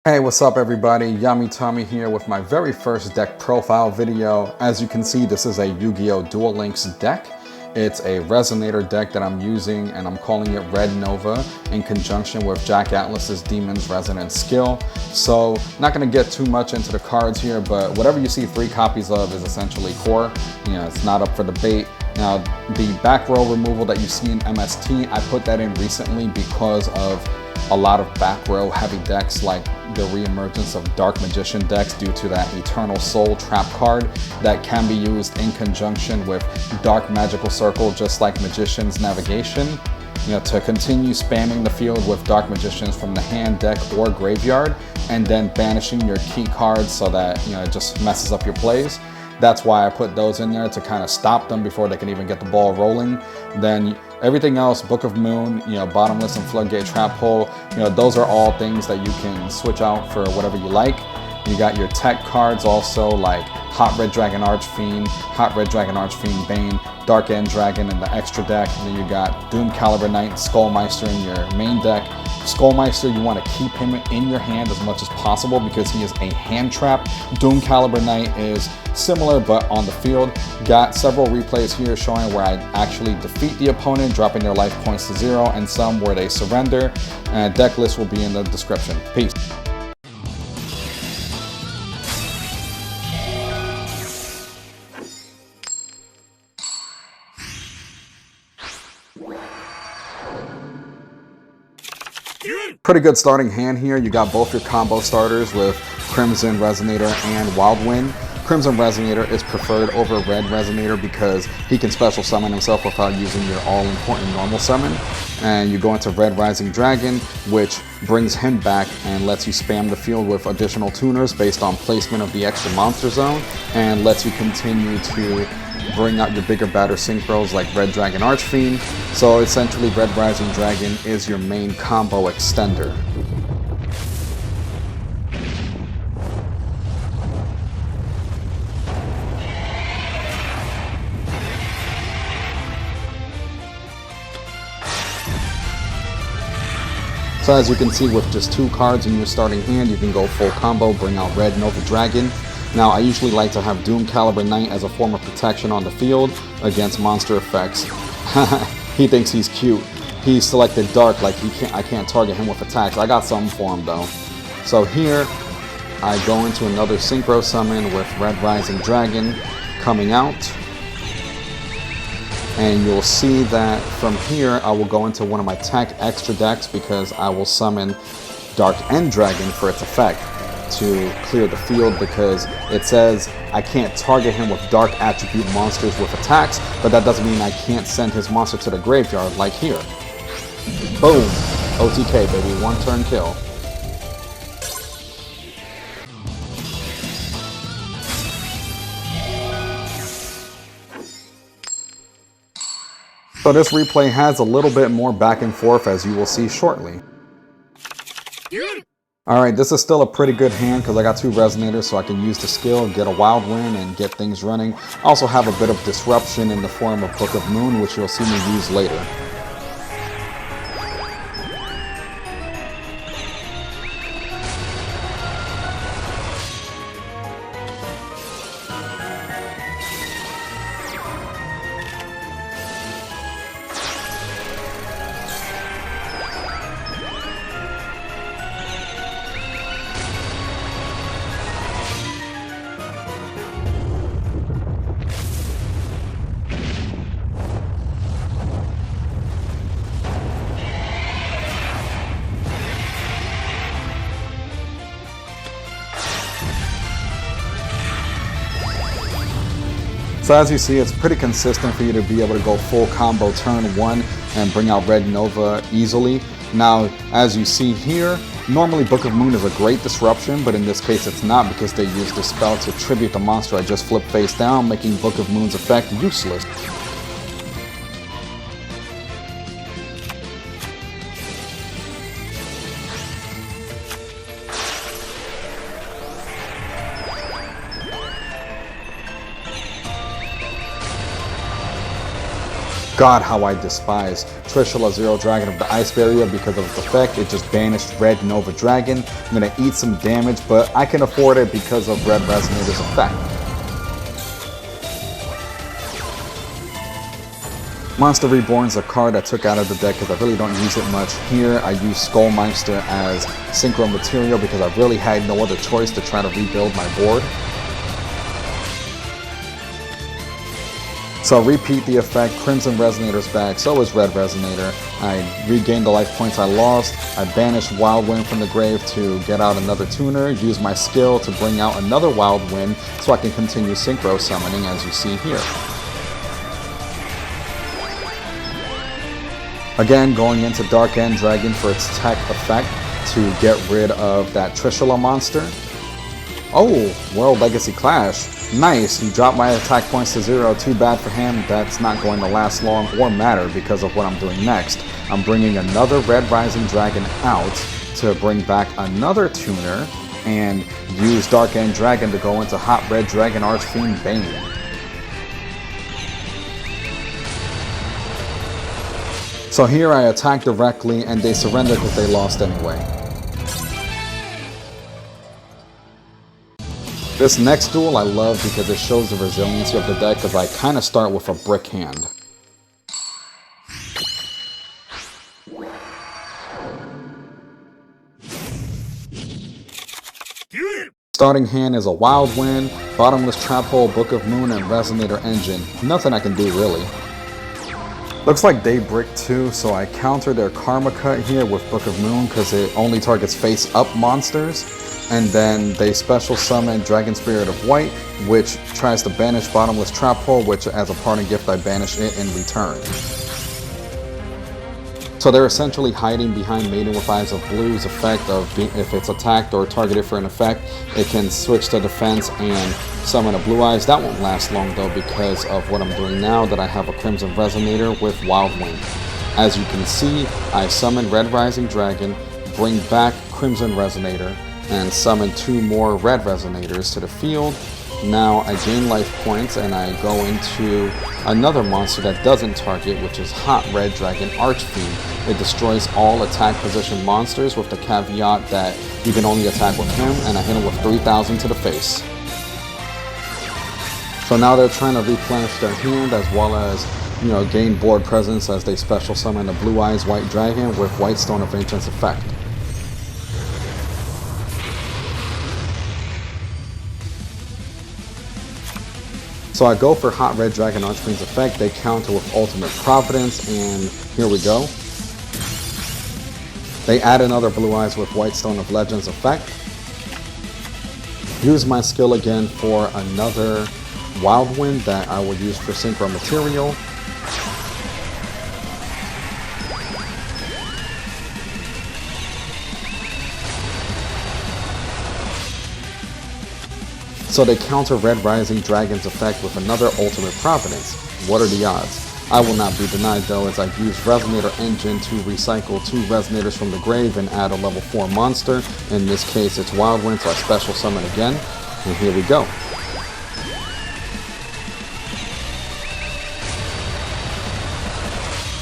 Hey, what's up everybody? Yummy Tommy here with my very first deck profile video. As you can see, this is a Yu-Gi-Oh! Duel Links deck. It's a Resonator deck that I'm using, and I'm calling it Red Nova in conjunction with Jack Atlas's Demon's Resonance skill. So, not going to get too much into the cards here, but whatever you see 3 copies of is essentially core. You know, it's not up for debate. Now, the back row removal that you see in MST, I put that in recently because of a lot of back row heavy decks, like the reemergence of Dark Magician decks due to that Eternal Soul trap card that can be used in conjunction with Dark Magical Circle, just like Magician's Navigation. You know, to continue spamming the field with Dark Magicians from the hand, deck, or graveyard, and then banishing your key cards so that, you know, it just messes up your plays. That's why I put those in there, to kind of stop them before they can even get the ball rolling. Then everything else, Book of Moon, you know, Bottomless and Floodgate Trap Hole, you know, those are all things that you can switch out for whatever you like. You got your tech cards also, like Hot Red Dragon Archfiend, Hot Red Dragon Archfiend Bane, Dark End Dragon in the extra deck. And then you got Doomcaliber Knight and Skull Meister in your main deck. Skull Meister, you want to keep him in your hand as much as possible because he is a hand trap. Doomcaliber Knight is similar but on the field. Got several replays here showing where I actually defeat the opponent, dropping their life points to 0, and some where they surrender. Deck list will be in the description. Peace. Pretty good starting hand here. You got both your combo starters with Crimson Resonator and Wildwind. Crimson Resonator is preferred over Red Resonator because he can special summon himself without using your all-important normal summon. And you go into Red Rising Dragon, which brings him back and lets you spam the field with additional tuners based on placement of the extra monster zone, and lets you continue to bring out your bigger, badder synchros like Red Dragon Archfiend. So essentially, Red Rising Dragon is your main combo extender. So as you can see, with just 2 cards in your starting hand, you can go full combo, bring out Red Nova Dragon. Now, I usually like to have Doomcaliber Knight as a form of protection on the field against monster effects. He thinks he's cute. He selected Dark, like I can't target him with attacks. I got something for him though. So here, I go into another Synchro Summon with Red Rising Dragon coming out. And you'll see that from here, I will go into one of my tech extra decks because I will summon Dark End Dragon for its effect to clear the field, because it says I can't target him with dark attribute monsters with attacks, but that doesn't mean I can't send his monster to the graveyard, like here. Boom! OTK, baby. 1 turn kill. So this replay has a little bit more back and forth, as you will see shortly. Alright, this is still a pretty good hand because I got 2 Resonators, so I can use the skill, get a Wildwind, and get things running. I also have a bit of disruption in the form of Book of Moon, which you'll see me use later. So as you see, it's pretty consistent for you to be able to go full combo turn 1 and bring out Red Nova easily. Now, as you see here, normally Book of Moon is a great disruption, but in this case it's not, because they used the spell to tribute the monster I just flipped face down, making Book of Moon's effect useless. God, how I despise Trishula Zero Dragon of the Ice Barrier because of its effect. It just banished Red Nova Dragon. I'm going to eat some damage, but I can afford it because of Red Resonator's effect. Monster Reborn is a card I took out of the deck because I really don't use it much. Here I use Skull Meister as synchro material because I really had no other choice to try to rebuild my board. So I'll repeat the effect. Crimson Resonator's back, so is Red Resonator. I regained the life points I lost. I banished Wildwind from the grave to get out another tuner. Use my skill to bring out another Wildwind so I can continue synchro summoning as you see here. Again, going into Dark End Dragon for its tech effect to get rid of that Trishula monster. Oh, World Legacy Clash. Nice, he dropped my attack points to 0. Too bad for him. That's not going to last long or matter because of what I'm doing next. I'm bringing another Red Rising Dragon out to bring back another tuner and use Dark End Dragon to go into Hot Red Dragon Archfiend Bane. So here I attack directly and they surrender because they lost anyway. This next duel I love because it shows the resiliency of the deck because I kind of start with a brick hand. Starting hand is a Wildwind, Bottomless Trap Hole, Book of Moon, and Resonator Engine. Nothing I can do really. Looks like they brick too, so I counter their Karma Cut here with Book of Moon because it only targets face-up monsters. And then they special summon Dragon Spirit of White, which tries to banish Bottomless Trap Hole, which as a parting gift I banish it in return. So they're essentially hiding behind Maiden with Eyes of Blue's effect of if it's attacked or targeted for an effect, it can switch to defense and summon a Blue Eyes. That won't last long though because of what I'm doing now, that I have a Crimson Resonator with Wildwind. As you can see, I summon Red Rising Dragon, bring back Crimson Resonator, and summon 2 more Red Resonators to the field. Now I gain life points and I go into another monster that doesn't target, which is Hot Red Dragon Archfiend. It destroys all attack position monsters with the caveat that you can only attack with him, and I hit him with 3,000 to the face. So now they're trying to replenish their hand as well as, gain board presence as they special summon a Blue Eyes White Dragon with White Stone of Ancient's effect. So I go for Hot Red Dragon Archfiend's effect, they counter with Ultimate Providence, and here we go. They add another Blue Eyes with White Stone of Legends effect. Use my skill again for another Wildwind that I will use for Synchro Material. So they counter Red Rising Dragon's effect with another Ultimate Providence. What are the odds? I will not be denied though, as I use Resonator Engine to recycle 2 Resonators from the grave and add a level 4 monster. In this case it's Wildwind, so I special summon again, and here we go.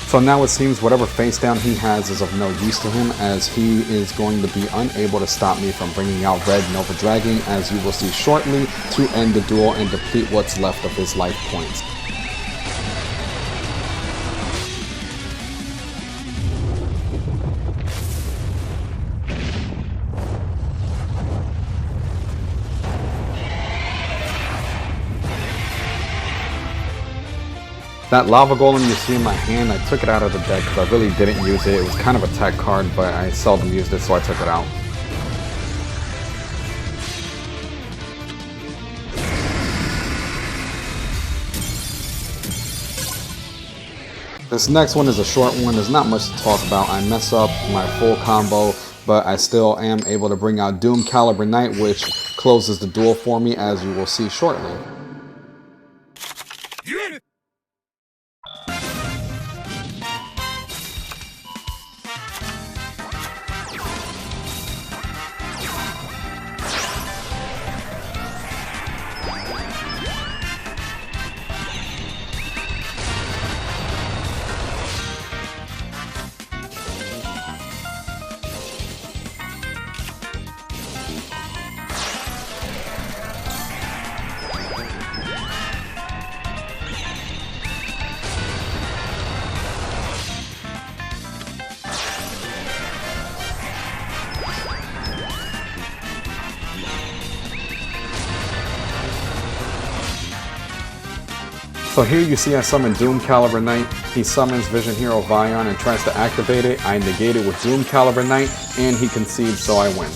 So now it seems whatever face down he has is of no use to him, as he is going to be unable to stop me from bringing out Red Nova Dragon, as you will see shortly, to end the duel and deplete what's left of his life points. That Lava Golem you see in my hand, I took it out of the deck because I really didn't use it. It was kind of a tech card, but I seldom used it, so I took it out. This next one is a short one. There's not much to talk about. I mess up my full combo, but I still am able to bring out Doomcaliber Knight, which closes the duel for me, as you will see shortly. So here you see I summon Doomcaliber Knight. He summons Vision Hero Vion and tries to activate it. I negate it with Doomcaliber Knight, and he concedes, so I win.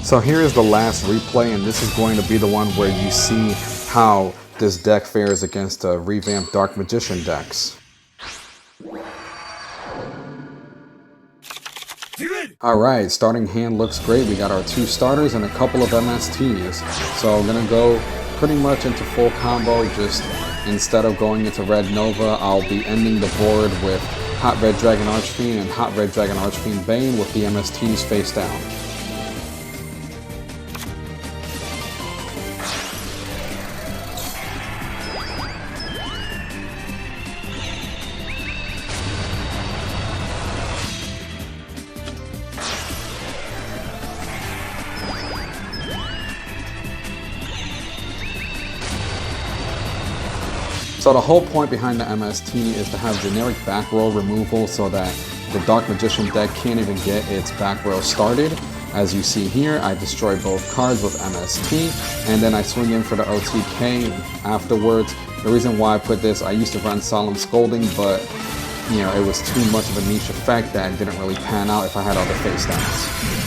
So here is the last replay, and this is going to be the one where you see how this deck fares against revamped Dark Magician decks. Alright, starting hand looks great. We got our 2 starters and a couple of MSTs. So I'm gonna go pretty much into full combo. Just instead of going into Red Nova, I'll be ending the board with Hot Red Dragon Archfiend and Hot Red Dragon Archfiend Bane with the MSTs face down. So the whole point behind the MST is to have generic back row removal so that the Dark Magician deck can't even get its back row started. As you see here, I destroy both cards with MST, and then I swing in for the OTK afterwards. The reason why I put this, I used to run Solemn Scolding, but you know, it was too much of a niche effect that didn't really pan out if I had other face downs.